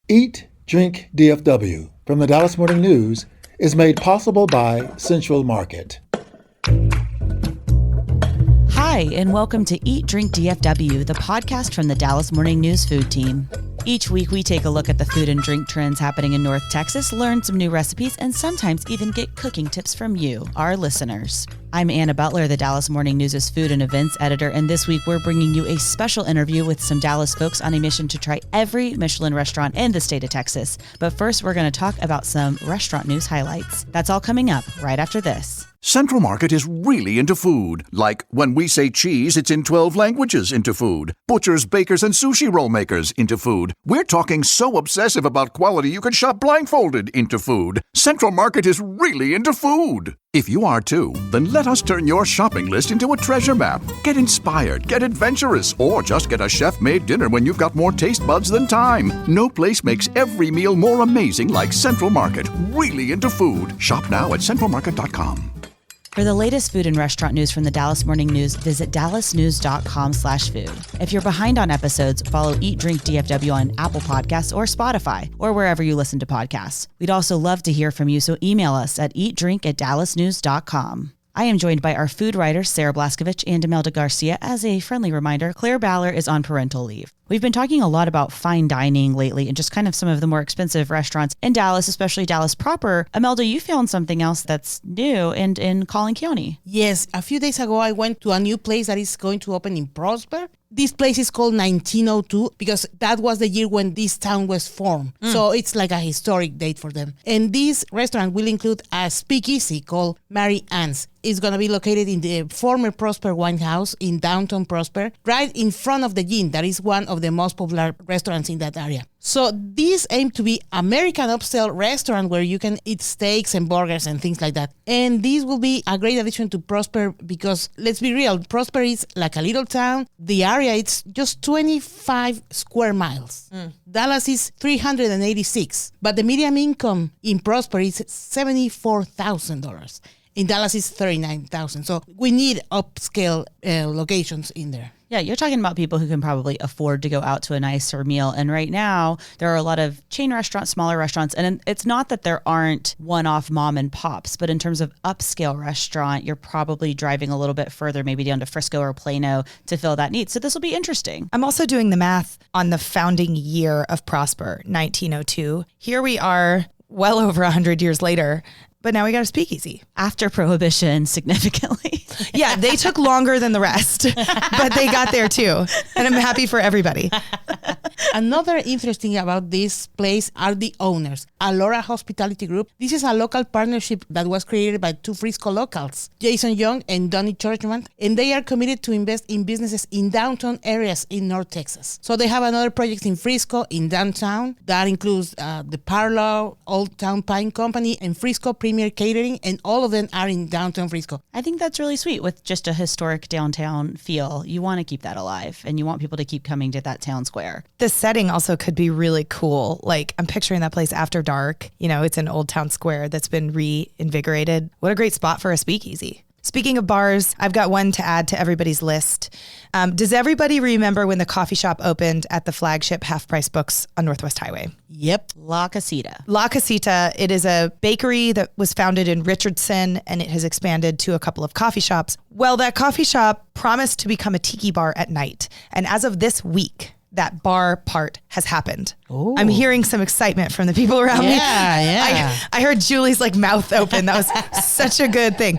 Eat, Drink, DFW from the Dallas Morning News is made possible by Central Market. Hi, and welcome to Eat, Drink, DFW, the podcast from the Dallas Morning News food team. Each week, we take a look at the food and drink trends happening in North Texas, learn some new recipes, and sometimes even get cooking tips from you, our listeners. I'm Anna Butler, the Dallas Morning News' food and events editor, and this week we're bringing you a special interview with some Dallas folks on a mission to try every Michelin restaurant in the state of Texas. But first, we're going to talk about some restaurant news highlights. That's all coming up right after this. Central Market is really into food. Like when we say cheese, it's in 12 languages into food. Butchers, bakers, and sushi roll makers into food. We're talking so obsessive about quality you can shop blindfolded into food. Central Market is really into food. If you are too, then let us turn your shopping list into a treasure map. Get inspired, get adventurous, or just get a chef-made dinner when you've got more taste buds than time. No place makes every meal more amazing like Central Market. Really into food. Shop now at centralmarket.com. For the latest food and restaurant news from the Dallas Morning News, visit dallasnews.com/food. If you're behind on episodes, follow Eat Drink DFW on Apple Podcasts or Spotify, or wherever you listen to podcasts. We'd also love to hear from you, so email us at eatdrink@dallasnews.com. I am joined by our food writers, Sarah Blaskovich and Imelda Garcia. As a friendly reminder, Claire Baller is on parental leave. We've been talking a lot about fine dining lately and just kind of some of the more expensive restaurants in Dallas, especially Dallas proper. Imelda, you found something else that's new and in Collin County. Yes, a few days ago, I went to a new place that is going to open in Prosper. This place is called 1902 because that was the year when this town was formed. So it's like a historic date for them. And this restaurant will include a speakeasy called Mary Ann's. It's going to be located in the former Prosper Wine House in downtown Prosper, right in front of the Inn. That is one of the most popular restaurants in that area. So this aims to be American upscale restaurant where you can eat steaks and burgers and things like that. And this will be a great addition to Prosper because, let's be real, Prosper is like a little town. The area, it's just 25 square miles. Dallas is 386. But the median income in Prosper is $74,000. In Dallas, it's $39,000. So we need upscale locations in there. Yeah, you're talking about people who can probably afford to go out to a nicer meal. And right now, there are a lot of chain restaurants, smaller restaurants. And it's not that there aren't one-off mom and pops, but in terms of upscale restaurant, you're probably driving a little bit further, maybe down to Frisco or Plano to fill that need. So this will be interesting. I'm also doing the math on the founding year of Prosper, 1902. Here we are well over 100 years later. But now we got a speakeasy. After Prohibition, significantly. Yeah, they took longer than the rest, but they got there too. And I'm happy for everybody. Another interesting about this place are the owners. Alora Hospitality Group. This is a local partnership that was created by two Frisco locals, Jason Young and Donnie Churchman, and they are committed to invest in businesses in downtown areas in North Texas. So they have another project in Frisco, in downtown. That includes the Parlour, Old Town Pine Company, and Frisco Premier Catering, and all of them are in downtown Frisco. I think that's really sweet with just a historic downtown feel. You want to keep that alive and you want people to keep coming to that town square. The setting also could be really cool. Like I'm picturing that place after dark. You know, it's an old town square that's been reinvigorated. What a great spot for a speakeasy. Speaking of bars, I've got one to add to everybody's list. Does everybody remember when the coffee shop opened at the flagship Half Price Books on Northwest Highway? Yep. La Casita. La Casita, it is a bakery that was founded in Richardson, and it has expanded to a couple of coffee shops. Well, that coffee shop promised to become a tiki bar at night. And as of this week, that bar part has happened. Ooh. I'm hearing some excitement from the people around me. Yeah. I heard Julie's like mouth open. That was such a good thing.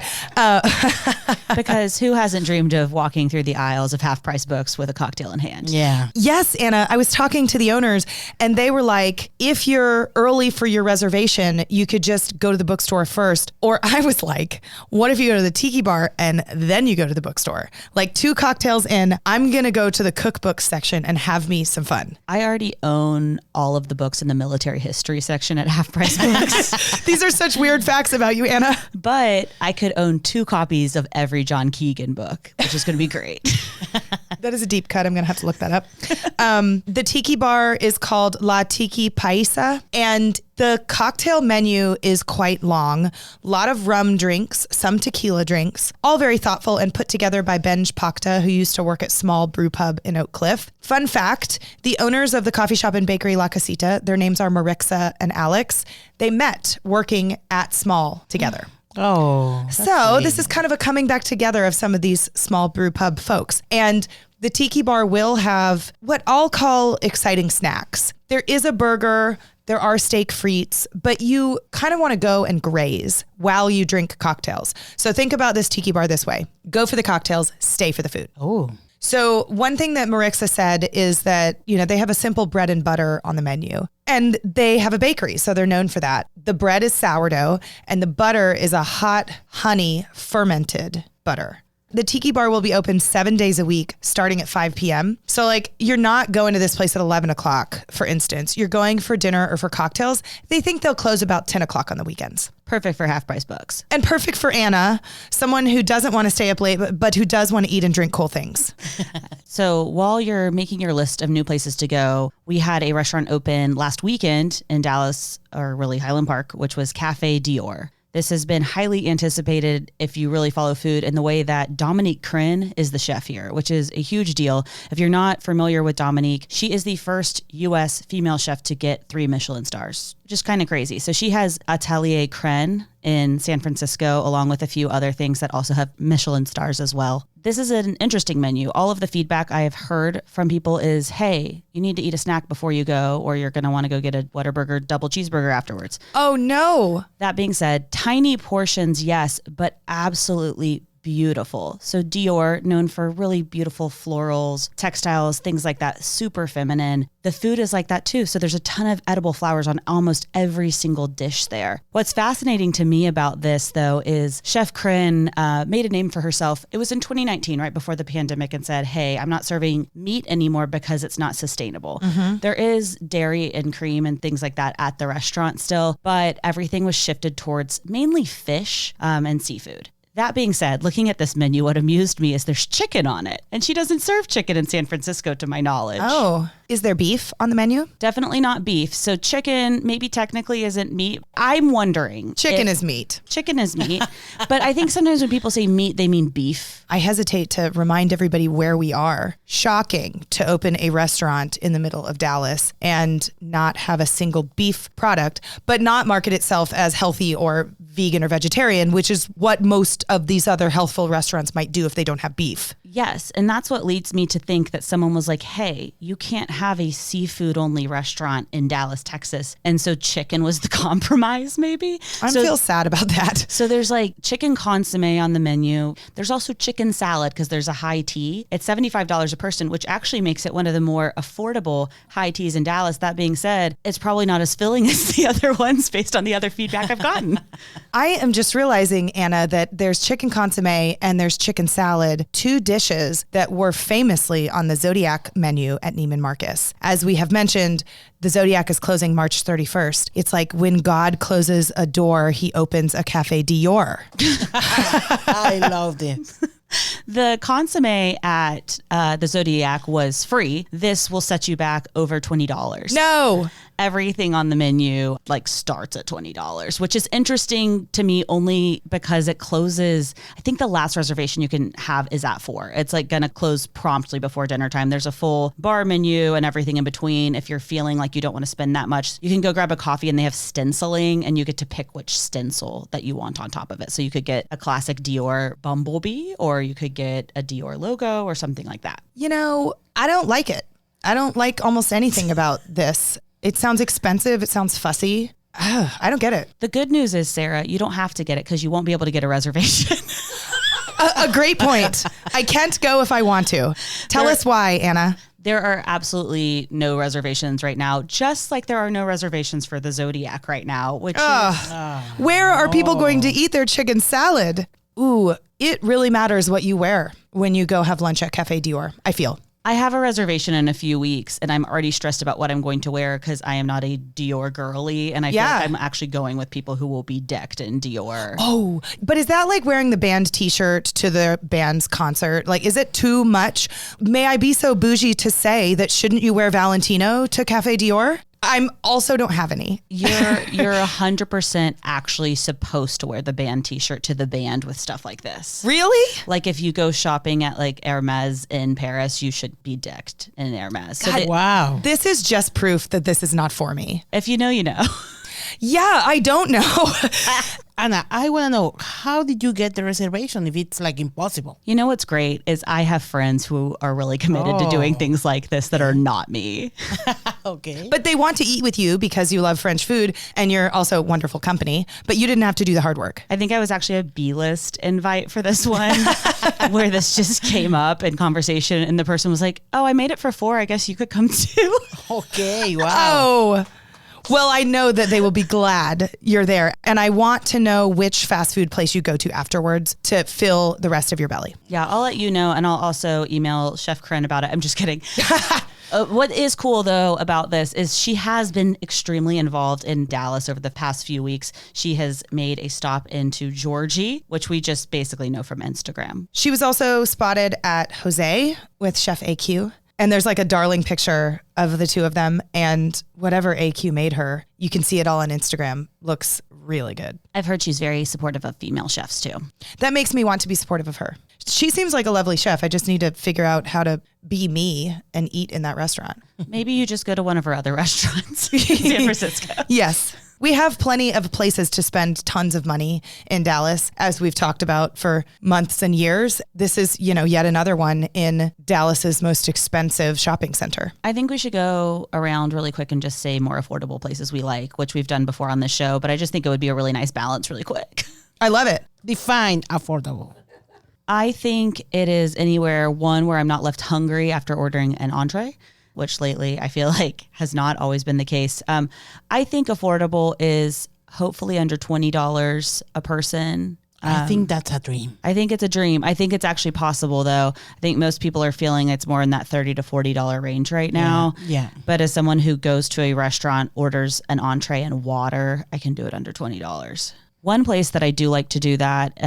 Because who hasn't dreamed of walking through the aisles of Half Price Books with a cocktail in hand? Yeah. Yes, Anna. I was talking to the owners and they were like, if you're early for your reservation, you could just go to the bookstore first. Or I was like, what if you go to the tiki bar and then you go to the bookstore? Like 2 cocktails in, I'm going to go to the cookbook section and have me some fun. I already own all of the books in the military history section at Half Price Books. These are such weird facts about you, Anna. But I could own 2 copies of every John Keegan book, which is going to be great. That is a deep cut. I'm going to have to look that up. The tiki bar is called La Tiki Paisa, and The cocktail menu is quite long. A lot of rum drinks, some tequila drinks, all very thoughtful and put together by Benj Pakta, who used to work at Small Brew Pub in Oak Cliff. Fun fact, the owners of the coffee shop and bakery La Casita, their names are Marixa and Alex. They met working at Small together. Oh. So this is kind of a coming back together of some of these Small Brew Pub folks. And the tiki bar will have what I'll call exciting snacks. There is a burger. There are steak frites, but you kind of want to go and graze while you drink cocktails. So think about this tiki bar this way. Go for the cocktails, stay for the food. Oh. So one thing that Marixa said is that, they have a simple bread and butter on the menu, and they have a bakery, so they're known for that. The bread is sourdough and the butter is a hot honey fermented butter. The tiki bar will be open 7 days a week, starting at 5 p.m. So you're not going to this place at 11 o'clock, for instance. You're going for dinner or for cocktails. They think they'll close about 10 o'clock on the weekends. Perfect for half price books. And perfect for Anna, someone who doesn't want to stay up late, but who does want to eat and drink cool things. So while you're making your list of new places to go, we had a restaurant open last weekend in Dallas, or really Highland Park, which was Cafe Dior. This has been highly anticipated if you really follow food in the way that Dominique Crin is the chef here, which is a huge deal. If you're not familiar with Dominique, she is the first U.S. female chef to get 3 Michelin stars. Just kind of crazy. So she has Atelier Crin in San Francisco, along with a few other things that also have Michelin stars as well. This is an interesting menu. All of the feedback I have heard from people is, hey, you need to eat a snack before you go, or you're going to want to go get a Whataburger double cheeseburger afterwards. Oh, no. That being said, tiny portions, yes, but absolutely beautiful. So Dior, known for really beautiful florals, textiles, things like that, super feminine. The food is like that too. So there's a ton of edible flowers on almost every single dish there. What's fascinating to me about this though is Chef Crin made a name for herself. It was in 2019, right before the pandemic, and said, hey, I'm not serving meat anymore because it's not sustainable. Mm-hmm. There is dairy and cream and things like that at the restaurant still, but everything was shifted towards mainly fish and seafood. That being said, looking at this menu, what amused me is there's chicken on it. And she doesn't serve chicken in San Francisco, to my knowledge. Oh, is there beef on the menu? Definitely not beef. So chicken maybe technically isn't meat. I'm wondering. Chicken is meat. Chicken is meat. But I think sometimes when people say meat, they mean beef. I hesitate to remind everybody where we are. Shocking to open a restaurant in the middle of Dallas and not have a single beef product, but not market itself as healthy or vegan or vegetarian, which is what most of these other healthful restaurants might do if they don't have beef. Yes. And that's what leads me to think that someone was like, hey, you can't have a seafood only restaurant in Dallas, Texas. And so chicken was the compromise, maybe. I feel sad about that. So there's chicken consomme on the menu. There's also chicken salad because there's a high tea. It's $75 a person, which actually makes it one of the more affordable high teas in Dallas. That being said, it's probably not as filling as the other ones based on the other feedback I've gotten. I am just realizing, Anna, that there's chicken consomme and there's chicken salad, 2 dishes that were famously on the Zodiac menu at Neiman Marcus. As we have mentioned, the Zodiac is closing March 31st. It's like when God closes a door, he opens a Cafe Dior. I loved it. The consomme at the Zodiac was free. This will set you back over $20. No. Everything on the menu starts at $20, which is interesting to me only because it closes. I think the last reservation you can have is at 4. It's going to close promptly before dinner time. There's a full bar menu and everything in between. If you're feeling like you don't want to spend that much, you can go grab a coffee and they have stenciling and you get to pick which stencil that you want on top of it. So you could get a classic Dior bumblebee, or you could get a Dior logo or something like that. I don't like it. I don't like almost anything about this. It sounds expensive. It sounds fussy. I don't get it. The good news is, Sarah, you don't have to get it because you won't be able to get a reservation. A great point. I can't go if I want to. Tell us why, Anna. There are absolutely no reservations right now, just like there are no reservations for the Zodiac right now, which where are people going to eat their chicken salad? Ooh, it really matters what you wear when you go have lunch at Cafe Dior, I feel. I have a reservation in a few weeks and I'm already stressed about what I'm going to wear because I am not a Dior girly, and I feel like I'm actually going with people who will be decked in Dior. Oh, but is that like wearing the band t-shirt to the band's concert? Is it too much? May I be so bougie to say that shouldn't you wear Valentino to Cafe Dior? I'm also don't have any. You're 100% actually supposed to wear the band t-shirt to the band with stuff like this. Really? Like if you go shopping at like Hermes in Paris, you should be decked in Hermes. So God, Wow. This is just proof that this is not for me. if you know, you know. Yeah, I don't know. Anna, I want to know, how did you get the reservation if it's like impossible? You know what's great is I have friends who are really committed to doing things like this that are not me. Okay. But they want to eat with you because you love French food and you're also wonderful company, but you didn't have to do the hard work. I think I was actually a B-list invite for this one where this just came up in conversation and the person was like, oh, I made it for 4. I guess you could come too. Okay, wow. Oh, well, I know that they will be glad you're there. And I want to know which fast food place you go to afterwards to fill the rest of your belly. Yeah, I'll let you know. And I'll also email Chef Kren about it. I'm just kidding. What is cool, though, about this is she has been extremely involved in Dallas over the past few weeks. She has made a stop into Georgie, which we just basically know from Instagram. She was also spotted at Jose with Chef AQ. And there's like a darling picture of the two of them, and whatever AQ made her, you can see it all on Instagram. Looks really good. I've heard she's very supportive of female chefs, too. That makes me want to be supportive of her. She seems like a lovely chef. I just need to figure out how to be me and eat in that restaurant. Maybe you just go to one of her other restaurants in San Francisco. Yes. We have plenty of places to spend tons of money in Dallas, as we've talked about for months and years. This is, yet another one in Dallas's most expensive shopping center. I think we should go around really quick and just say more affordable places we like, which we've done before on the show, but I just think it would be a really nice balance really quick. I love it. Define affordable. I think it is anywhere, one, where I'm not left hungry after ordering an entree, which lately I feel like has not always been the case. I think affordable is hopefully under $20 a person. I think that's a dream. I think it's a dream. I think it's actually possible, though. I think most people are feeling it's more in that $30 to $40 range right now. Yeah. But as someone who goes to a restaurant, orders an entree and water, I can do it under $20. One place that I do like to do that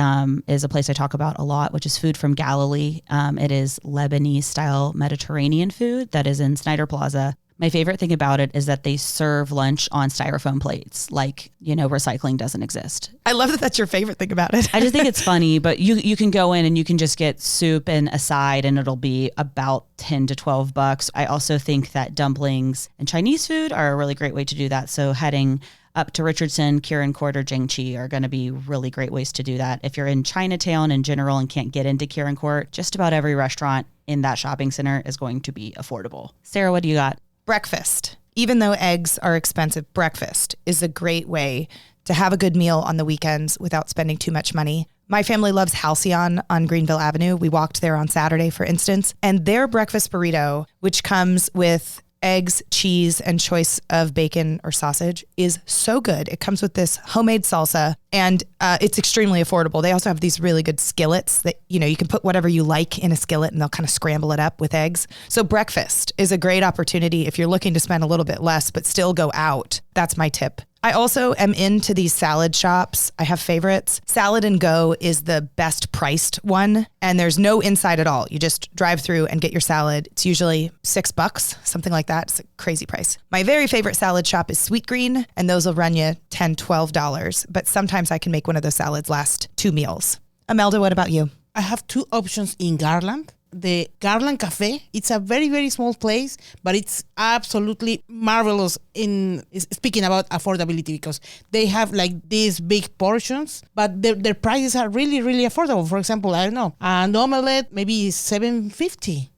is a place I talk about a lot, which is Food from Galilee. It is Lebanese-style Mediterranean food that is in Snyder Plaza. My favorite thing about it is that they serve lunch on styrofoam plates, like, recycling doesn't exist. I love that that's your favorite thing about it. I just think it's funny, but you can go in and you can just get soup and a side and it'll be about $10 to $12. I also think that dumplings and Chinese food are a really great way to do that. So heading up to Richardson, Kieran Court, or Jingqi are going to be really great ways to do that. If you're in Chinatown in general and can't get into Kieran Court, just about every restaurant in that shopping center is going to be affordable. Sarah, what do you got? Breakfast. Even though eggs are expensive, breakfast is a great way to have a good meal on the weekends without spending too much money. My family loves Halcyon on Greenville Avenue. We walked there on Saturday, for instance, and their breakfast burrito, which comes with eggs, cheese, and choice of bacon or sausage, is so good. It comes with this homemade salsa, and it's extremely affordable. They also have these really good skillets that, you can put whatever you like in a skillet and they'll kind of scramble it up with eggs. So breakfast is a great opportunity if you're looking to spend a little bit less, but still go out. That's my tip. I also am into these salad shops. I have favorites. Salad and Go is the best priced one, and there's no inside at all. You just drive through and get your salad. It's usually $6, something like that. It's a crazy price. My very favorite salad shop is Sweet Green, and those will run you $10, $12, but sometimes I can make one of those salads last 2 meals. Imelda, what about you? I have 2 options in Garland. The Garland Cafe, it's a very, very small place, but it's absolutely marvelous in speaking about affordability because they have like these big portions, but their prices are really, really affordable. For example, I don't know, an omelette maybe $7.50.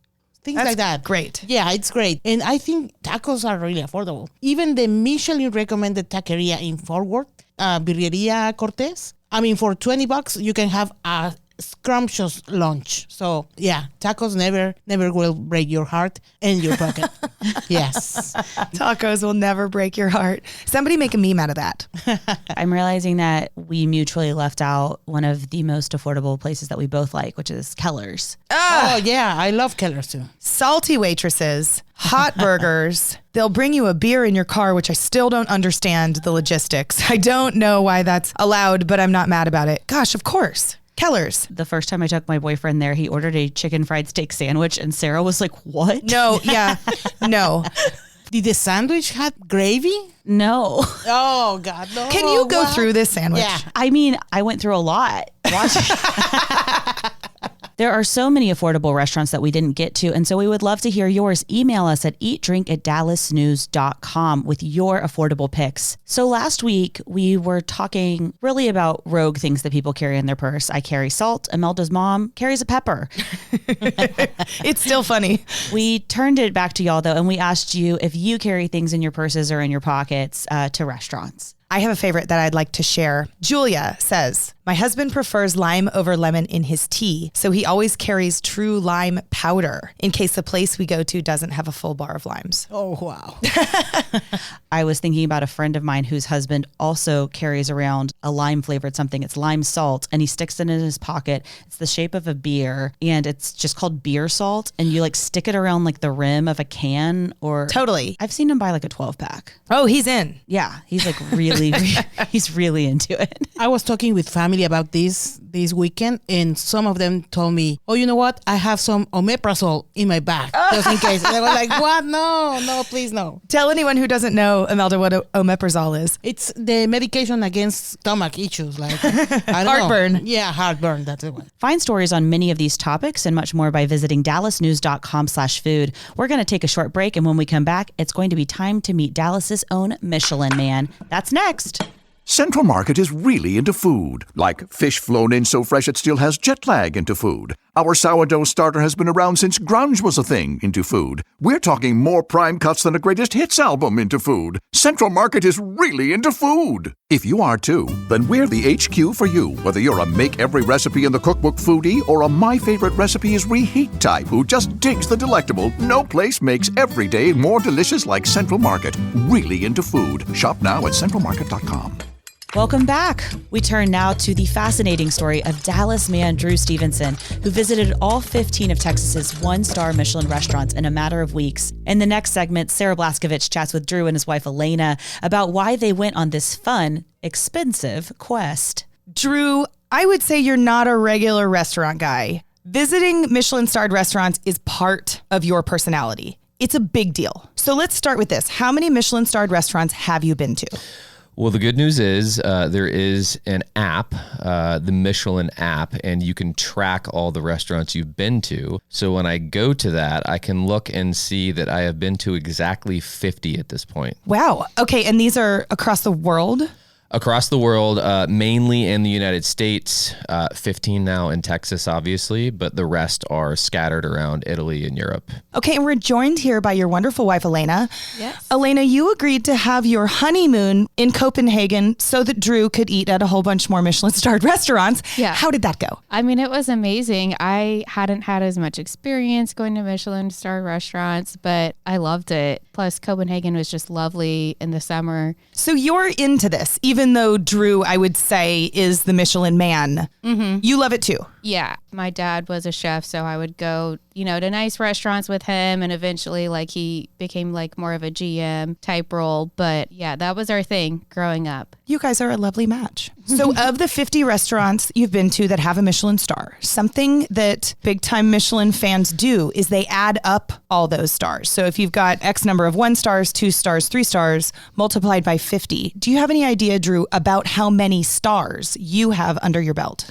Things That's like that. Great. Yeah, it's great. And I think tacos are really affordable. Even the Michelin recommended taqueria in Fort Worth, Birreria Cortez. I mean, for $20, you can have a scrumptious lunch. So yeah, tacos never will break your heart and your pocket. Yes. Tacos will never break your heart. Somebody make a meme out of that. I'm realizing that we mutually left out one of the most affordable places that we both like, which is Keller's. Oh yeah, I love Keller's too. Salty waitresses, hot burgers. They'll bring you a beer in your car, which I still don't understand the logistics. I don't know why that's allowed, but I'm not mad about it. Gosh, of course. Keller's. The first time I took my boyfriend there, he ordered a chicken fried steak sandwich and Sarah was like, what? No, yeah, no. Did the sandwich have gravy? No. Oh, God, no. Can you go What? through this sandwich? Yeah. I mean, I went through a lot. There are so many affordable restaurants that we didn't get to, and so we would love to hear yours. Email us at eatdrink@dallasnews.com with your affordable picks. So last week, we were talking really about rogue things that people carry in their purse. I carry salt. Imelda's mom carries a pepper. It's still funny. We turned it back to y'all, though, and we asked you if you carry things in your purses or in your pockets to restaurants. I have a favorite that I'd like to share. Julia says, my husband prefers lime over lemon in his tea, so he always carries true lime powder in case the place we go to doesn't have a full bar of limes. Oh, wow. I was thinking about a friend of mine whose husband also carries around a lime flavored something. It's lime salt, and he sticks it in his pocket. It's the shape of a beer, and it's just called beer salt, and you like stick it around like the rim of a can or... Totally. I've seen him buy like a 12-pack. Oh, he's in. Yeah, he's like really, he's really into it. I was talking with family about this weekend, and some of them told me, oh, you know what? I have some omeprazole in my bag, just in case. And they were like, what? No, please, no. Tell anyone who doesn't know, Imelda, what omeprazole is. It's the medication against stomach issues, like I don't Heartburn. know. Yeah, heartburn. That's the one. Find stories on many of these topics and much more by visiting dallasnews.com/food. We're going to take a short break, and when we come back, it's going to be time to meet Dallas's own Michelin Man. That's next. Central Market is really into food, like fish flown in so fresh it still has jet lag into food. Our sourdough starter has been around since grunge was a thing into food. We're talking more prime cuts than a greatest hits album into food. Central Market is really into food. If you are too, then we're the HQ for you. Whether you're a make every recipe in the cookbook foodie or a my favorite recipe is reheat type who just digs the delectable, no place makes every day more delicious like Central Market. Really into food. Shop now at centralmarket.com. Welcome back. We turn now to the fascinating story of Dallas man Drew Stevenson, who visited all 15 of Texas's one-star Michelin restaurants in a matter of weeks. In the next segment, Sarah Blaskovich chats with Drew and his wife Elena about why they went on this fun, expensive quest. Drew, I would say you're not a regular restaurant guy. Visiting Michelin-starred restaurants is part of your personality. It's a big deal. So let's start with this. How many Michelin-starred restaurants have you been to? Well, the good news is there is an app, the Michelin app, and you can track all the restaurants you've been to. So when I go to that, I can look and see that I have been to exactly 50 at this point. Wow. Okay. And these are across the world? Across the world, mainly in the United States, 15 now in Texas, obviously, but the rest are scattered around Italy and Europe. Okay, and we're joined here by your wonderful wife, Elena. Yes. Elena, you agreed to have your honeymoon in Copenhagen so that Drew could eat at a whole bunch more Michelin-starred restaurants. Yeah. How did that go? I mean, it was amazing. I hadn't had as much experience going to Michelin-star restaurants, but I loved it. Plus, Copenhagen was just lovely in the summer. So you're into this, even though Drew, I would say, is the Michelin man. Mm-hmm. You love it too. Yeah. My dad was a chef, so I would go, to nice restaurants with him, and eventually he became more of a GM type role. But yeah, that was our thing growing up. You guys are a lovely match. So of the 50 restaurants you've been to that have a Michelin star, something that big time Michelin fans do is they add up all those stars. So if you've got X number of 1 stars, 2 stars, 3 stars multiplied by 50, do you have any idea, Drew, about how many stars you have under your belt?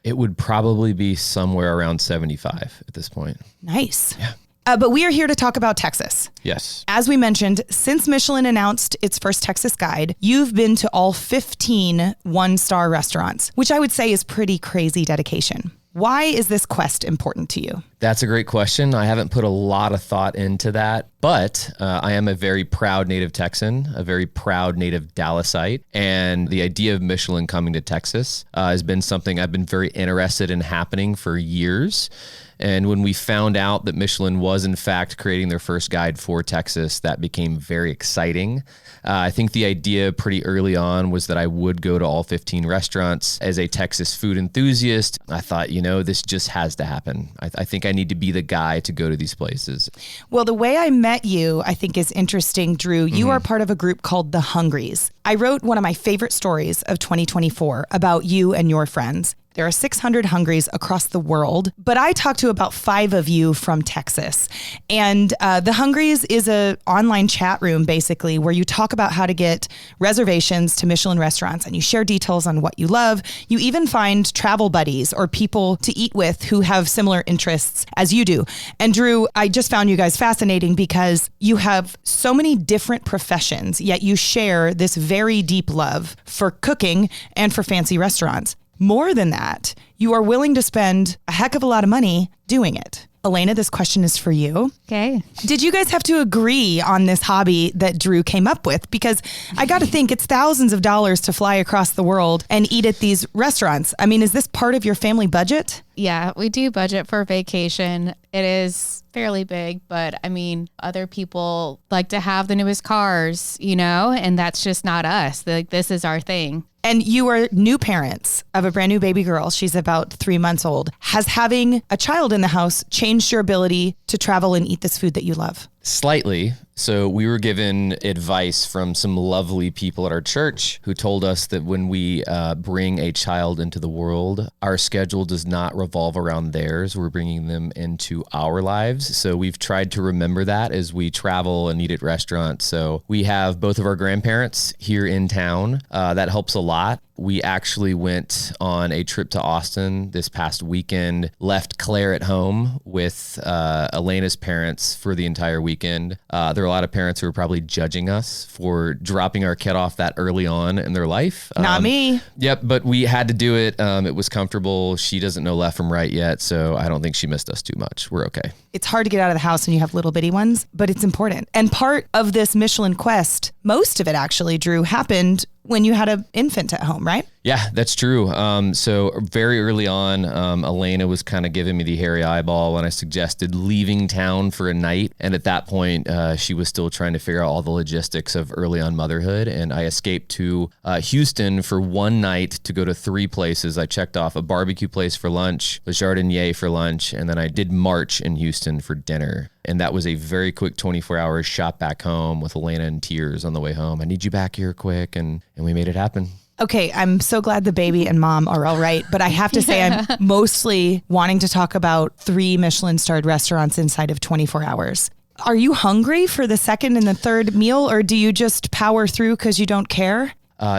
It would probably be somewhere around 75 at this point. Nice. Yeah. But we are here to talk about Texas. Yes. As we mentioned, since Michelin announced its first Texas guide, you've been to all 15 one-star restaurants, which I would say is pretty crazy dedication. Why is this quest important to you? That's a great question. I haven't put a lot of thought into that, but I am a very proud native Texan, a very proud native Dallasite. And the idea of Michelin coming to Texas has been something I've been very interested in happening for years. And when we found out that Michelin was in fact creating their first guide for Texas, that became very exciting. I think the idea pretty early on was that I would go to all 15 restaurants. As a Texas food enthusiast, I thought, this just has to happen. I think I need to be the guy to go to these places. Well, the way I met you, I think is interesting, Drew. You are part of a group called The Hungries. I wrote one of my favorite stories of 2024 about you and your friends. There are 600 Hungries across the world, but I talked to about 5 of you from Texas. And the Hungries is an online chat room, basically, where you talk about how to get reservations to Michelin restaurants, and you share details on what you love. You even find travel buddies or people to eat with who have similar interests as you do. And Drew, I just found you guys fascinating because you have so many different professions, yet you share this very deep love for cooking and for fancy restaurants. More than that, you are willing to spend a heck of a lot of money doing it. Elena, this question is for you. Okay. Did you guys have to agree on this hobby that Drew came up with? Because I got to think it's thousands of dollars to fly across the world and eat at these restaurants. I mean, is this part of your family budget? Yeah, we do budget for vacation. It is fairly big, but I mean, other people like to have the newest cars, and that's just not us. Like, this is our thing. And you are new parents of a brand new baby girl. She's about 3 months old. Has having a child in the house changed your ability to travel and eat this food that you love? Slightly. So we were given advice from some lovely people at our church who told us that when we bring a child into the world, our schedule does not revolve around theirs. We're bringing them into our lives. So we've tried to remember that as we travel and eat at restaurants. So we have both of our grandparents here in town. That helps a lot. We actually went on a trip to Austin this past weekend, left Claire at home with Elena's parents for the entire weekend. There are a lot of parents who are probably judging us for dropping our kid off that early on in their life. Not me. Yep, but we had to do it. It was comfortable. She doesn't know left from right yet, so I don't think she missed us too much. We're okay. It's hard to get out of the house when you have little bitty ones, but it's important. And part of this Michelin quest, most of it actually, Drew, happened when you had an infant at home, right? Yeah, that's true. So very early on, Elena was kind of giving me the hairy eyeball when I suggested leaving town for a night. And at that point, she was still trying to figure out all the logistics of early on motherhood. And I escaped to Houston for one night to go to 3 places. I checked off a barbecue place for lunch, Le Jardinier for lunch, and then I did March in Houston for dinner. And that was a very quick 24 hours shot back home with Elena in tears on the way home. I need you back here quick. And we made it happen. Okay, I'm so glad the baby and mom are all right, but I have to say I'm mostly wanting to talk about 3 Michelin-starred restaurants inside of 24 hours. Are you hungry for the second and the third meal, or do you just power through because you don't care?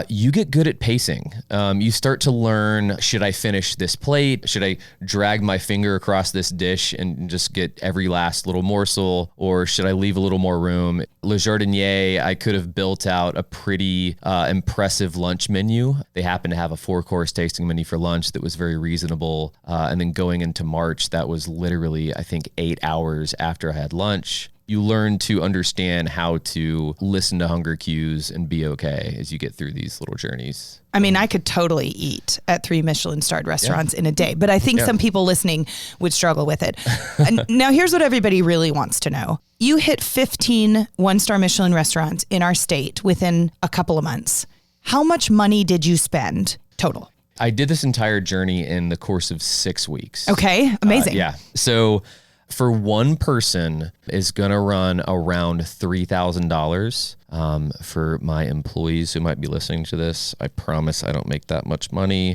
You get good at pacing. You start to learn, should I finish this plate? Should I drag my finger across this dish and just get every last little morsel? Or should I leave a little more room? Le Jardinier, I could have built out a pretty impressive lunch menu. They happened to have a 4-course tasting menu for lunch that was very reasonable. And then going into March, that was literally, I think, 8 hours after I had lunch. You learn to understand how to listen to hunger cues and be okay as you get through these little journeys. I mean, I could totally eat at 3 Michelin-starred restaurants in a day, but I think some people listening would struggle with it. Now, here's what everybody really wants to know. You hit 15 one-star Michelin restaurants in our state within a couple of months. How much money did you spend total? I did this entire journey in the course of 6 weeks. Okay, amazing. Yeah. So for one person is going to run around $3,000. For my employees who might be listening to this, I promise I don't make that much money.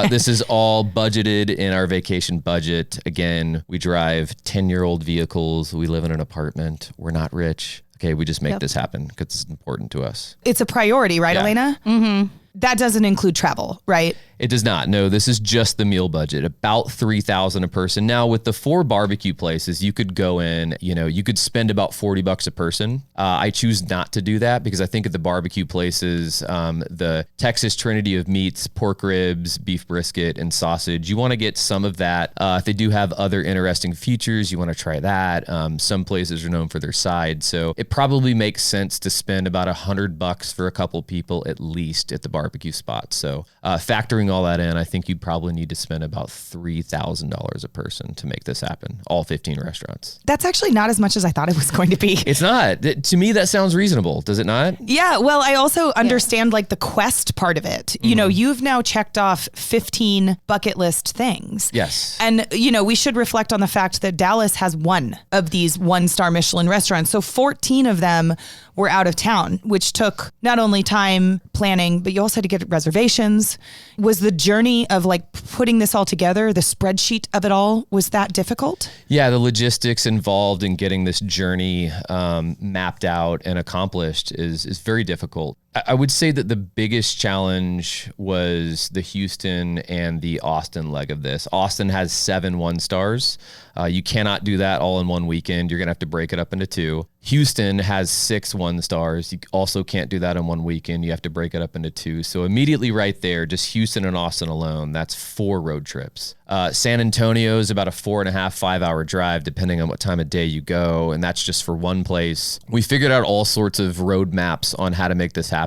This is all budgeted in our vacation budget. Again, we drive 10-year-old vehicles. We live in an apartment. We're not rich. Okay, we just make this happen because it's important to us. It's a priority, right, Yeah. Elena? Mm-hmm. That doesn't include travel, right? It does not. No, this is just the meal budget, about $3,000 a person. Now, with the 4 barbecue places, you could go in, you could spend about $40 a person. I choose not to do that because I think at the barbecue places, the Texas Trinity of meats, pork ribs, beef brisket, and sausage, you want to get some of that. If they do have other interesting features, you want to try that. Some places are known for their sides. So it probably makes sense to spend about $100 for a couple people at least at the barbecue spots. So factoring all that in, I think you'd probably need to spend about $3,000 a person to make this happen, all 15 restaurants. That's actually not as much as I thought it was going to be. It's not. To me, that sounds reasonable. Does it not? Yeah, well, I also understand like the quest part of it. You know, you've now checked off 15 bucket list things. Yes. And, we should reflect on the fact that Dallas has 1 of these 1-star Michelin restaurants. So 14 of them were out of town, which took not only time planning, but you also had to get reservations. Was the journey of like putting this all together, the spreadsheet of it all, was that difficult? Yeah, the logistics involved in getting this journey mapped out and accomplished is very difficult. I would say that the biggest challenge was the Houston and the Austin leg of this. Austin has 7 1-stars. You cannot do that all in one weekend. You're going to have to break it up into 2. Houston has 6 1-stars. You also can't do that in one weekend. You have to break it up into 2. So immediately right there, just Houston and Austin alone, that's 4 road trips. San Antonio is about a 4.5-5 hour drive, depending on what time of day you go. And that's just for one place. We figured out all sorts of road maps on how to make this happen.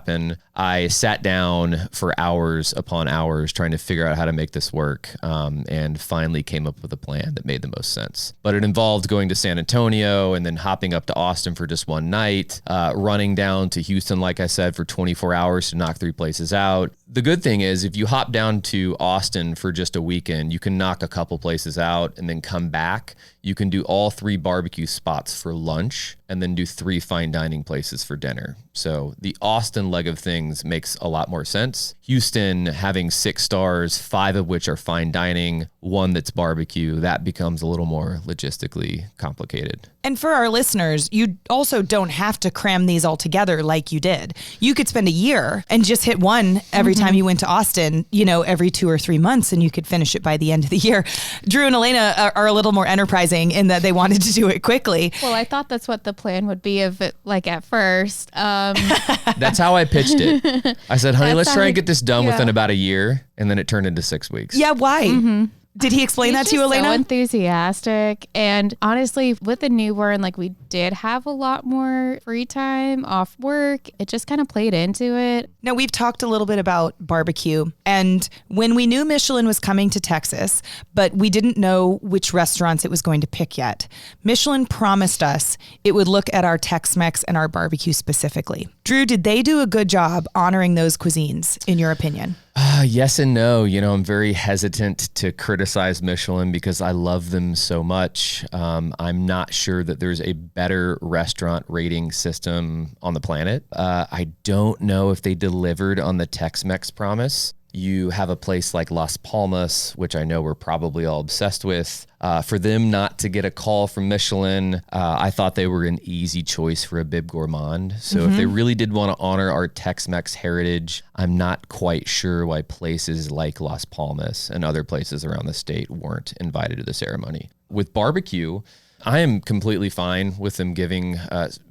I sat down for hours upon hours trying to figure out how to make this work, and finally came up with a plan that made the most sense. But it involved going to San Antonio and then hopping up to Austin for just one night, running down to Houston, like I said, for 24 hours to knock 3 places out. The good thing is if you hop down to Austin for just a weekend, you can knock a couple places out and then come back. You can do all 3 barbecue spots for lunch and then do 3 fine dining places for dinner. So the Austin leg of things makes a lot more sense. Houston having 6 stars, 5 of which are fine dining, 1 that's barbecue, that becomes a little more logistically complicated. And for our listeners, you also don't have to cram these all together like you did. You could spend a year and just hit one every time you went to Austin, every 2 or 3 months, and you could finish it by the end of the year. Drew and Elena are a little more enterprising in that they wanted to do it quickly. Well, I thought that's what the plan would be of it, like at first. That's how I pitched it. I said, honey, let's try and get this done within about a year. And then it turned into 6 weeks. Yeah, why? Did he explain that to you, Elena? So enthusiastic. And honestly, with the newborn, like we did have a lot more free time off work. It just kind of played into it. Now, we've talked a little bit about barbecue. And when we knew Michelin was coming to Texas, but we didn't know which restaurants it was going to pick yet, Michelin promised us it would look at our Tex-Mex and our barbecue specifically. Drew, did they do a good job honoring those cuisines, in your opinion? Yes and no. I'm very hesitant to criticize Michelin because I love them so much. I'm not sure that there's a better restaurant rating system on the planet. I don't know if they delivered on the Tex-Mex promise. You have a place like Las Palmas, which I know we're probably all obsessed with. For them not to get a call from Michelin, I thought they were an easy choice for a Bib Gourmand. So if they really did want to honor our Tex-Mex heritage, I'm not quite sure why places like Las Palmas and other places around the state weren't invited to the ceremony. With barbecue, I am completely fine with them giving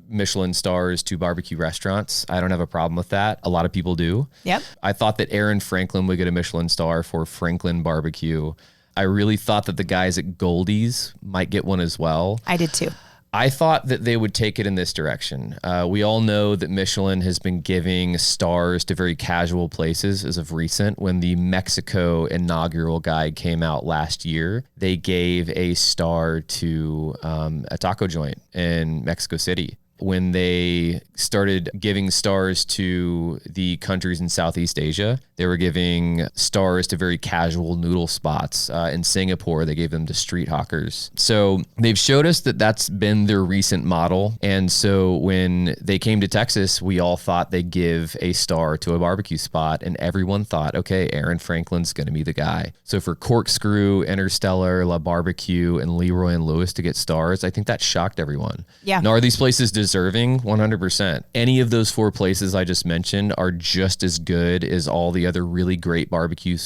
Michelin stars to barbecue restaurants. I don't have a problem with that. A lot of people do. Yep. I thought that Aaron Franklin would get a Michelin star for Franklin barbecue. I really thought that the guys at Goldie's might get one as well. I did too. I thought that they would take it in this direction. We all know that Michelin has been giving stars to very casual places as of recent. When the Mexico inaugural guide came out last year, they gave a star to a taco joint in Mexico City. When they started giving stars to the countries in Southeast Asia, they were giving stars to very casual noodle spots. In Singapore, they gave them to street hawkers. So they've showed us that that's been their recent model. And so when they came to Texas, we all thought they'd give a star to a barbecue spot. And everyone thought, okay, Aaron Franklin's going to be the guy. So for Corkscrew, Interstellar, La Barbecue, and Leroy and Lewis to get stars, I think that shocked everyone. Yeah. Now, are these places deserving? 100%. Any of those 4 places I just mentioned are just as good as all the other really great barbecue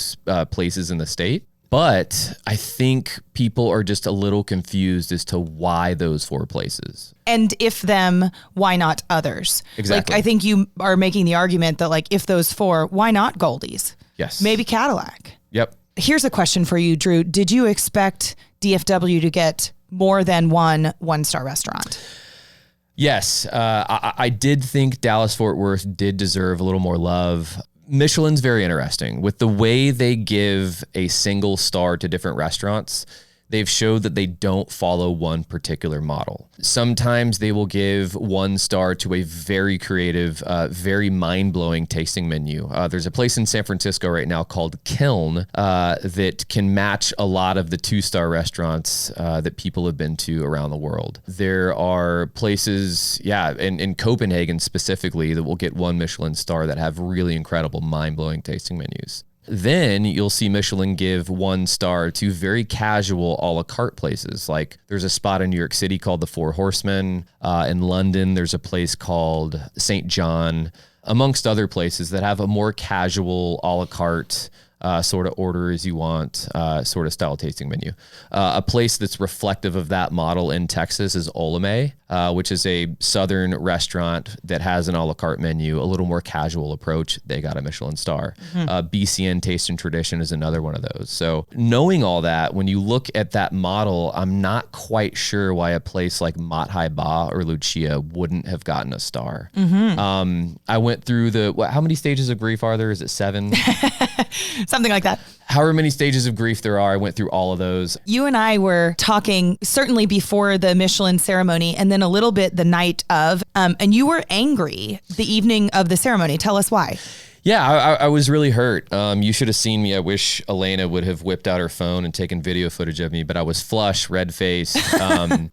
places in the state. But I think people are just a little confused as to why those 4 places. And if them, why not others? Exactly. Like, I think you are making the argument that, like, if those 4, why not Goldie's? Yes. Maybe Cadillac. Yep. Here's a question for you, Drew. Did you expect DFW to get more than one 1-star restaurant? Yes, I did think Dallas-Fort Worth did deserve a little more love. Michelin's very interesting. With the way they give a single star to different restaurants, they've showed that they don't follow one particular model. Sometimes they will give 1 star to a very creative, very mind-blowing tasting menu. There's a place in San Francisco right now called Kiln that can match a lot of the 2-star restaurants that people have been to around the world. There are places, in Copenhagen specifically, that will get 1 Michelin star that have really incredible, mind-blowing tasting menus. Then you'll see Michelin give 1 star to very casual a la carte places. Like there's a spot in New York City called the Four Horsemen. In London, there's a place called St. John, amongst other places that have a more casual a la carte sort of order as you want, sort of style tasting menu. A place that's reflective of that model in Texas is Olame, which is a southern restaurant that has an a la carte menu, a little more casual approach. They got a Michelin star. BCN Taste and Tradition is another one of those. So knowing all that, when you look at that model, I'm not quite sure why a place like Mat Hai Ba or Lucia wouldn't have gotten a star. I went through how many stages of grief are there? Is it 7? Something like that. However many stages of grief there are, I went through all of those. You and I were talking certainly before the Michelin ceremony and then a little bit the night of, and you were angry the evening of the ceremony. Tell us why. Yeah, I was really hurt. You should have seen me. I wish Elena would have whipped out her phone and taken video footage of me, but I was flush, red-faced,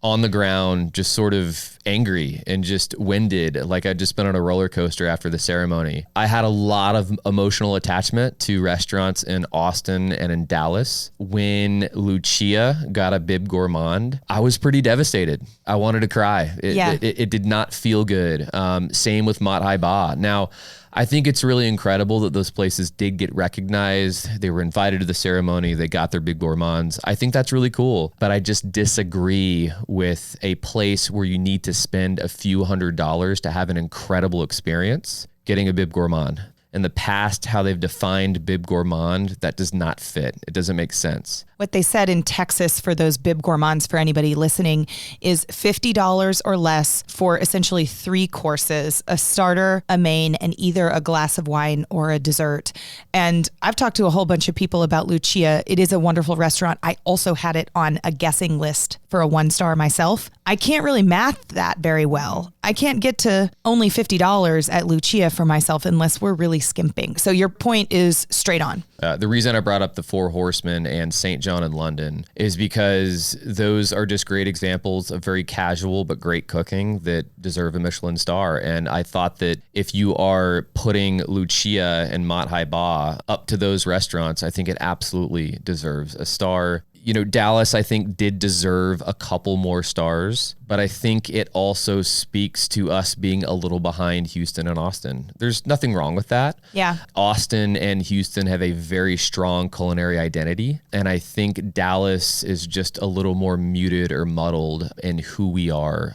on the ground, just sort of angry and just winded, like I'd just been on a roller coaster after the ceremony. I had a lot of emotional attachment to restaurants in Austin and in Dallas. When Lucia got a Bib Gourmand, I was pretty devastated. I wanted to cry. It did not feel good. Same with Mat Hai Ba. Now, I think it's really incredible that those places did get recognized. They were invited to the ceremony. They got their Big Gourmands. I think that's really cool, but I just disagree with a place where you need to spend a few $100s to have an incredible experience getting a Bib Gourmand. In the past, how they've defined Bib Gourmand, that does not fit. It doesn't make sense. What they said in Texas for those Bib Gourmands, for anybody listening, is $50 or less for essentially 3 courses, a starter, a main, and either a glass of wine or a dessert. And I've talked to a whole bunch of people about Lucia. It is a wonderful restaurant. I also had it on a guessing list for a 1-star myself. I can't really math that very well. I can't get to only $50 at Lucia for myself unless we're really skimping. So your point is straight on. The reason I brought up the Four Horsemen and St. John in London is because those are just great examples of very casual but great cooking that deserve a Michelin star. And I thought that if you are putting Lucia and Mat Hai Ba up to those restaurants, I think it absolutely deserves a star. You know, Dallas, I think, did deserve a couple more stars, but I think it also speaks to us being a little behind Houston and Austin. There's nothing wrong with that. Yeah. Austin and Houston have a very strong culinary identity, and I think Dallas is just a little more muted or muddled in who we are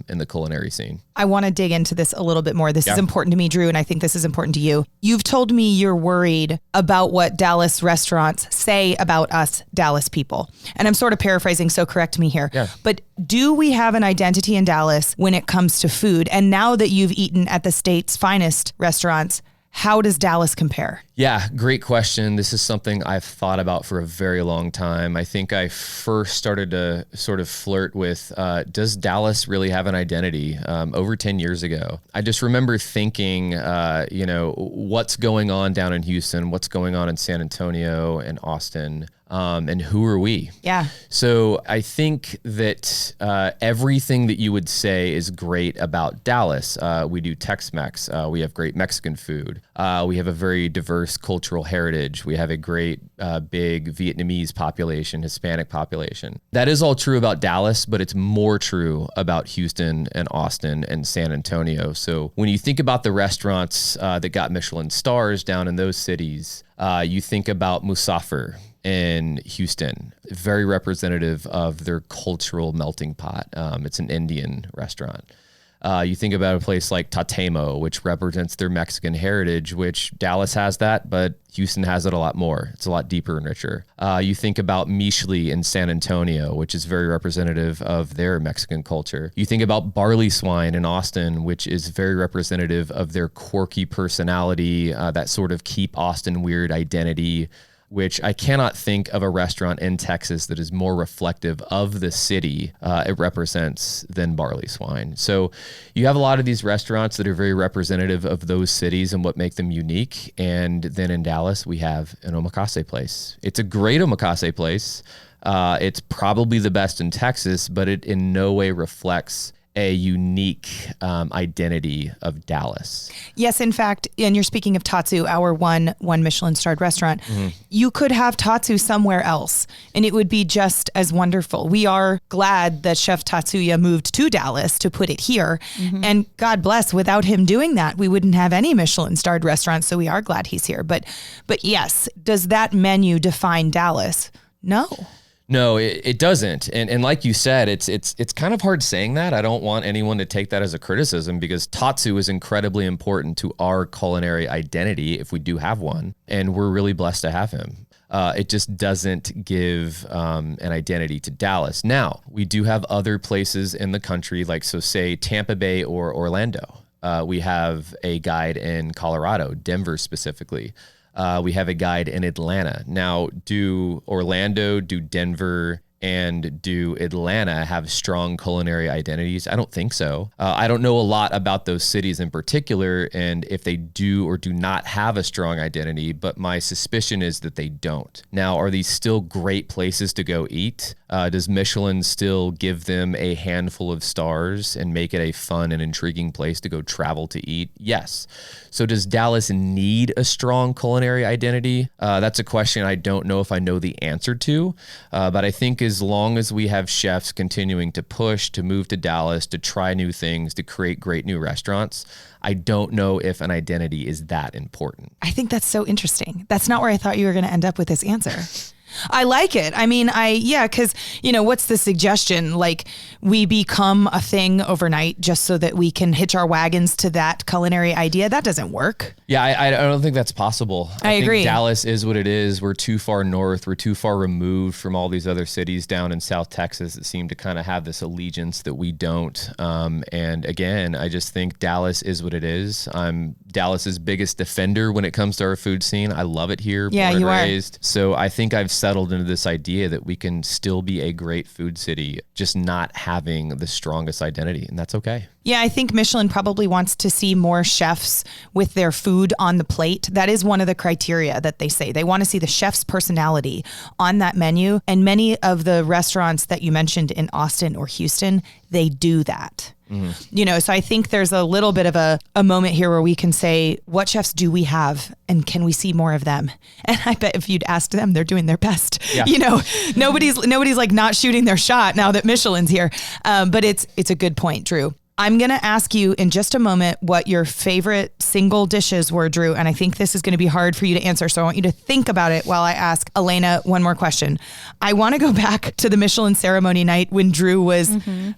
in the culinary scene. I want to dig into this a little bit more. This is important to me, Drew, and I think this is important to you. You've told me you're worried about what Dallas restaurants say about us Dallas people. And I'm sort of paraphrasing, so correct me here. Yeah. But do we have an identity in Dallas when it comes to food? And now that you've eaten at the state's finest restaurants, how does Dallas compare? Yeah, great question. This is something I've thought about for a very long time. I think I first started to sort of flirt with, does Dallas really have an identity? Over 10 years ago. I just remember thinking, what's going on down in Houston? What's going on in San Antonio and Austin? And who are we? Yeah. So I think that everything that you would say is great about Dallas. We do Tex-Mex. We have great Mexican food. We have a very diverse cultural heritage. We have a great big Vietnamese population, Hispanic population. That is all true about Dallas, but it's more true about Houston and Austin and San Antonio. So when you think about the restaurants that got Michelin stars down in those cities, you think about Musafir in Houston, very representative of their cultural melting pot. It's an Indian restaurant. You think about a place like Tatemo, which represents their Mexican heritage, which Dallas has that, but Houston has it a lot more. It's a lot deeper and richer. You think about Michelin in San Antonio, which is very representative of their Mexican culture. You think about Barley Swine in Austin, which is very representative of their quirky personality, that sort of keep Austin weird identity. which I cannot think of a restaurant in Texas that is more reflective of the city it represents than Barley Swine. So you have a lot of these restaurants that are very representative of those cities and what make them unique. And then in Dallas, we have an omakase place. It's a great omakase place. It's probably the best in Texas, but it in no way reflects a unique identity of Dallas. Yes, in fact, and you're speaking of Tatsu, our one Michelin starred restaurant. You could have Tatsu somewhere else and it would be just as wonderful. We are glad that Chef Tatsuya moved to Dallas to put it here. And God bless, without him doing that, we wouldn't have any Michelin starred restaurants. So we are glad he's here. But yes, does that menu define Dallas? No. No, it doesn't. And like you said, it's kind of hard saying that. I don't want anyone to take that as a criticism because Tatsu is incredibly important to our culinary identity if we do have one. And we're really blessed to have him. It just doesn't give an identity to Dallas. Now, we do have other places in the country, like, so say Tampa Bay or Orlando. We have a guide in Colorado, Denver specifically. We have a guide in Atlanta. Now, do Orlando, do Denver, and do Atlanta have strong culinary identities? I don't think so. I don't know a lot about those cities in particular and if they do or do not have a strong identity, but my suspicion is that they don't. Now, are these still great places to go eat? Does Michelin still give them a handful of stars and make it a fun and intriguing place to go travel to eat? Yes. So does Dallas need a strong culinary identity? That's a question I don't know if I know the answer to, but I think as long as we have chefs continuing to push, to move to Dallas, to try new things, to create great new restaurants, I don't know if an identity is that important. I think that's so interesting. That's not where I thought you were going to end up with this answer. I like it. I mean, because, what's the suggestion? Like, we become a thing overnight just so that we can hitch our wagons to that culinary idea. That doesn't work. Yeah, I don't think that's possible. I agree. Think Dallas is what it is. We're too far north. We're too far removed from all these other cities down in South Texas that seem to kind of have this allegiance that we don't. And again, I just think Dallas is what it is. I'm Dallas's biggest defender when it comes to our food scene. I love it here. Yeah, you are. So I think I've settled into this idea that we can still be a great food city, just not having the strongest identity, and that's okay. Yeah, I think Michelin probably wants to see more chefs with their food on the plate. That is one of the criteria that they say. They want to see the chef's personality on that menu. And many of the restaurants that you mentioned in Austin or Houston, they do that. So I think there's a little bit of a moment here where we can say, what chefs do we have and can we see more of them? And I bet if you'd asked them, they're doing their best. Yeah. Nobody's like not shooting their shot now that Michelin's here. But it's a good point, Drew. I'm going to ask you in just a moment what your favorite single dishes were, Drew. And I think this is going to be hard for you to answer. So I want you to think about it while I ask Elena one more question. I want to go back to the Michelin ceremony night when Drew was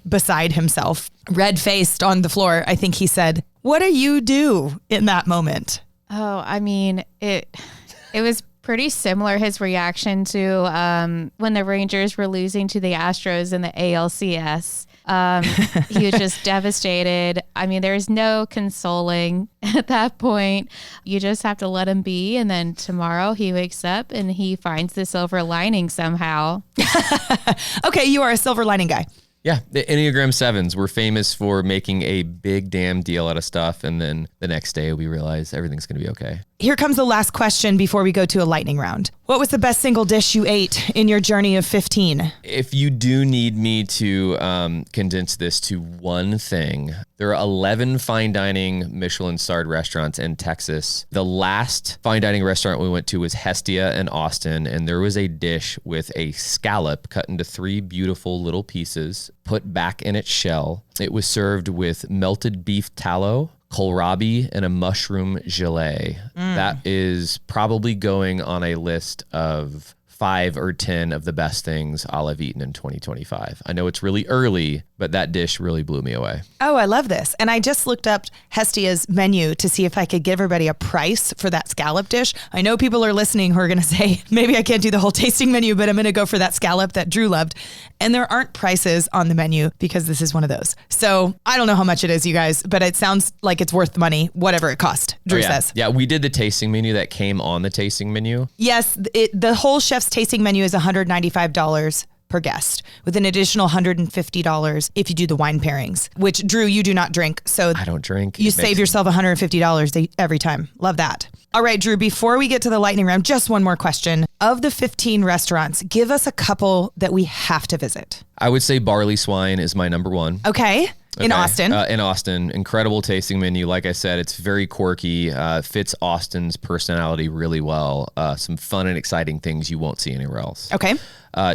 beside himself, red-faced on the floor. I think he said, "What do you do in that moment?" Oh, I mean, it was pretty similar, his reaction to when the Rangers were losing to the Astros in the ALCS. He was just devastated. I mean, there's no consoling at that point. You just have to let him be. And then tomorrow he wakes up and he finds the silver lining somehow. Okay, you are a silver lining guy. Yeah, the Enneagram 7s were famous for making a big damn deal out of stuff. And then the next day we realize everything's going to be okay. Here comes the last question before we go to a lightning round. What was the best single dish you ate in your journey of 15? If you do need me to condense this to one thing, there are 11 fine dining Michelin-starred restaurants in Texas. The last fine dining restaurant we went to was Hestia in Austin, and there was a dish with a scallop cut into 3 beautiful little pieces, put back in its shell. It was served with melted beef tallow, kohlrabi, and a mushroom gelée. That is probably going on a list of 5 or 10 of the best things I'll have eaten in 2025. I know it's really early, but that dish really blew me away. Oh, I love this. And I just looked up Hestia's menu to see if I could give everybody a price for that scallop dish. I know people are listening who are going to say, maybe I can't do the whole tasting menu, but I'm going to go for that scallop that Drew loved. And there aren't prices on the menu because this is one of those. So I don't know how much it is, you guys, but it sounds like it's worth the money, whatever it cost, Drew says. Yeah, we did the tasting menu that came on the tasting menu. Yes, the whole chef's tasting menu is $195 per guest, with an additional $150 if you do the wine pairings, which, Drew, you do not drink. So I don't drink. You save yourself $150 every time. Love that. All right, Drew, before we get to the lightning round, just one more question. Of the 15 restaurants, give us a couple that we have to visit. I would say Barley Swine is my number one. Okay. In Austin. In Austin. Incredible tasting menu. Like I said, it's very quirky, fits Austin's personality really well. Some fun and exciting things you won't see anywhere else. Okay.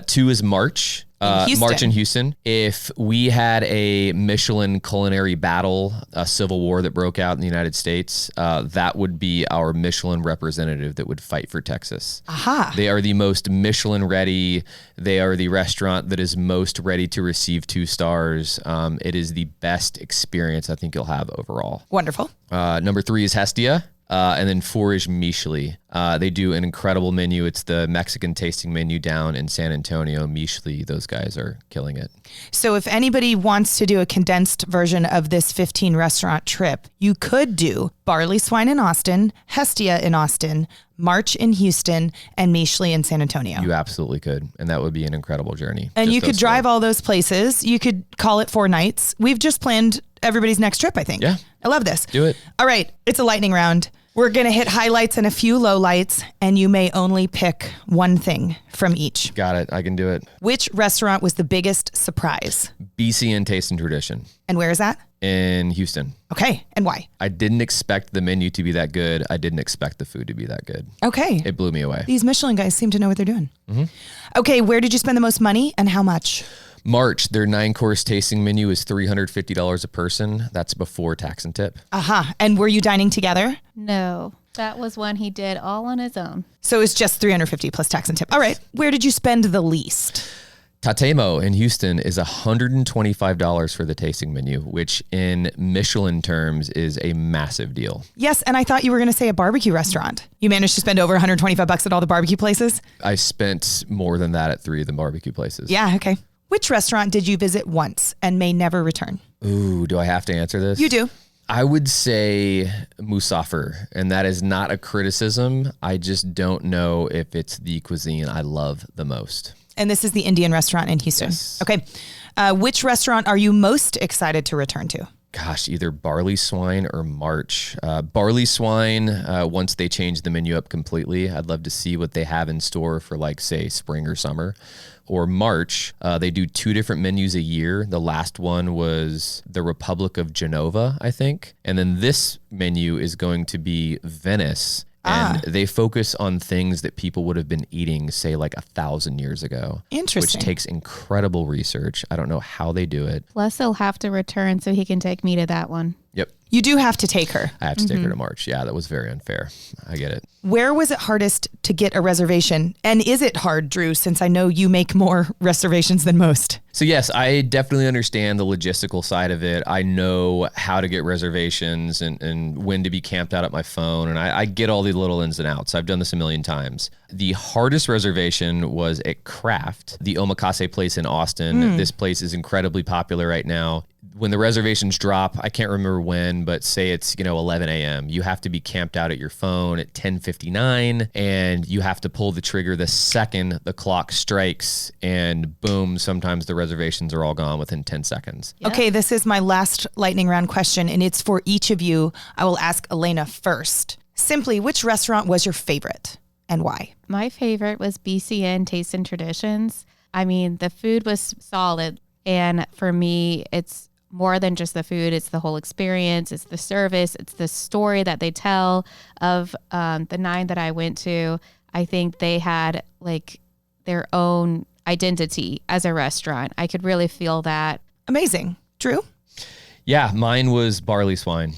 2 is March. March in Houston. If we had a Michelin culinary battle, a civil war that broke out in the United States, that would be our Michelin representative that would fight for Texas. Aha. They are the most Michelin ready. They are the restaurant that is most ready to receive 2 stars. It is the best experience I think you'll have overall. Wonderful. Number 3 is Hestia. And then 4 is Michelin. They do an incredible menu. It's the Mexican tasting menu down in San Antonio. Michelin, those guys are killing it. So if anybody wants to do a condensed version of this 15 restaurant trip, you could do Barley Swine in Austin, Hestia in Austin, March in Houston, and Michelin in San Antonio. You absolutely could. And that would be an incredible journey. And you could drive all those places. You could call it 4 nights. We've just planned everybody's next trip, I think. Yeah. I love this. Do it. All right. It's a lightning round. We're going to hit highlights and a few lowlights, and you may only pick one thing from each. Got it. I can do it. Which restaurant was the biggest surprise? BCN Taste and Tradition. And where is that? In Houston. Okay. And why? I didn't expect the menu to be that good. I didn't expect the food to be that good. Okay. It blew me away. These Michelin guys seem to know what they're doing. Mm-hmm. Okay. Where did you spend the most money and how much? March, their 9-course tasting menu is $350 a person. That's before tax and tip. Aha. And were you dining together? No, that was one he did all on his own. So it's just $350 plus tax and tip. All right. Where did you spend the least? Tatemo in Houston is $125 for the tasting menu, which in Michelin terms is a massive deal. Yes, and I thought you were going to say a barbecue restaurant. You managed to spend over $125 at all the barbecue places? I spent more than that at 3 of the barbecue places. Yeah, okay. Which restaurant did you visit once and may never return? Ooh, do I have to answer this? You do. I would say Musafir, and that is not a criticism. I just don't know if it's the cuisine I love the most. And this is the Indian restaurant in Houston. Yes. Okay. Which restaurant are you most excited to return to? Gosh, either Barley Swine or March. Barley Swine, once they change the menu up completely, I'd love to see what they have in store for, like, say, spring or summer. Or March, they do 2 different menus a year. The last one was the Republic of Genova, I think. And then this menu is going to be Venice. And they focus on things that people would have been eating, say, like 1,000 years ago. Interesting. Which takes incredible research. I don't know how they do it. Plus, he'll have to return so he can take me to that one. Yep. You do have to take her. I have to take her to March. Yeah, that was very unfair. I get it. Where was it hardest to get a reservation? And is it hard, Drew, since I know you make more reservations than most? So yes, I definitely understand the logistical side of it. I know how to get reservations and when to be camped out at my phone. And I get all the little ins and outs. I've done this a million times. The hardest reservation was at Kraft, the omakase place in Austin. This place is incredibly popular right now. When the reservations drop, I can't remember when, but say it's, 11 a.m. You have to be camped out at your phone at 10:59, and you have to pull the trigger the second the clock strikes, and boom, sometimes the reservations are all gone within 10 seconds. Yep. Okay, this is my last lightning round question, and it's for each of you. I will ask Elena first. Simply, which restaurant was your favorite and why? My favorite was BCN Taste and Traditions. I mean, the food was solid. And for me, it's more than just the food. It's the whole experience. It's the service. It's the story that they tell of the 9 that I went to. I think they had like their own identity as a restaurant. I could really feel that. Amazing. Drew? Yeah, mine was Barley Swine.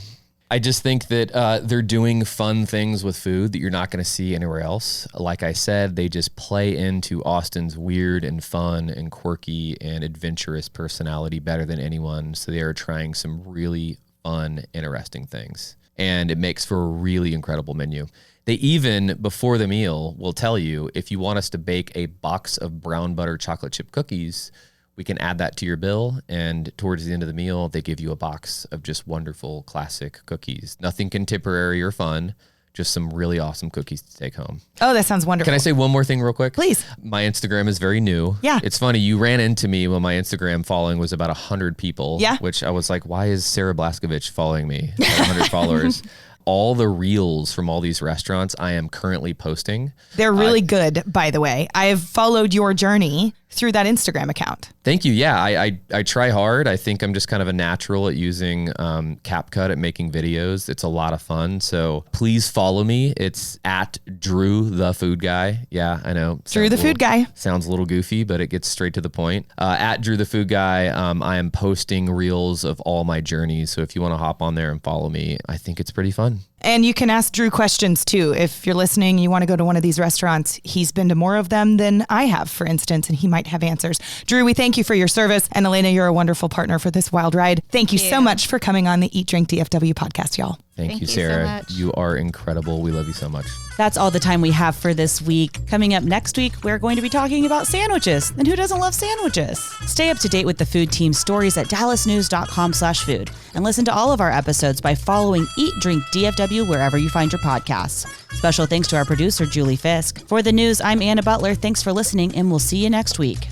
I just think that they're doing fun things with food that you're not going to see anywhere else. Like I said, they just play into Austin's weird and fun and quirky and adventurous personality better than anyone. So they are trying some really fun, interesting things. And it makes for a really incredible menu. They even, before the meal, will tell you if you want us to bake a box of brown butter chocolate chip cookies, we can add that to your bill. And towards the end of the meal, they give you a box of just wonderful classic cookies. Nothing contemporary or fun, just some really awesome cookies to take home. Oh, that sounds wonderful. Can I say one more thing real quick? Please. My Instagram is very new. Yeah. It's funny. You ran into me when my Instagram following was about 100 people. Yeah. Which I was like, why is Sarah Blaskovich following me at 100 followers? All the reels from all these restaurants I am currently posting. They're really good, by the way. I have followed your journey through that Instagram account. Thank you. Yeah, I try hard. I think I'm just kind of a natural at using CapCut at making videos. It's a lot of fun. So please follow me. It's at Drew the Food Guy. Yeah, I know. Drew the Food Guy. Sounds a little goofy, but it gets straight to the point. At Drew the Food Guy, I am posting reels of all my journeys. So if you want to hop on there and follow me, I think it's pretty fun. And you can ask Drew questions too. If you're listening, you want to go to one of these restaurants, he's been to more of them than I have, for instance, and he might have answers. Drew, we thank you for your service. And Elena, you're a wonderful partner for this wild ride. Thank you so much for coming on the Eat, Drink, DFW podcast, y'all. Thank you, so Sarah. much. You are incredible. We love you so much. That's all the time we have for this week. Coming up next week, we're going to be talking about sandwiches. And who doesn't love sandwiches? Stay up to date with the food team's stories at dallasnews.com/food. And listen to all of our episodes by following Eat, Drink, DFW wherever you find your podcasts. Special thanks to our producer, Julie Fisk. For the news, I'm Anna Butler. Thanks for listening, and we'll see you next week.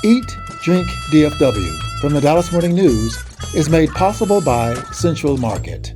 Eat, Drink, DFW from the Dallas Morning News is made possible by Central Market.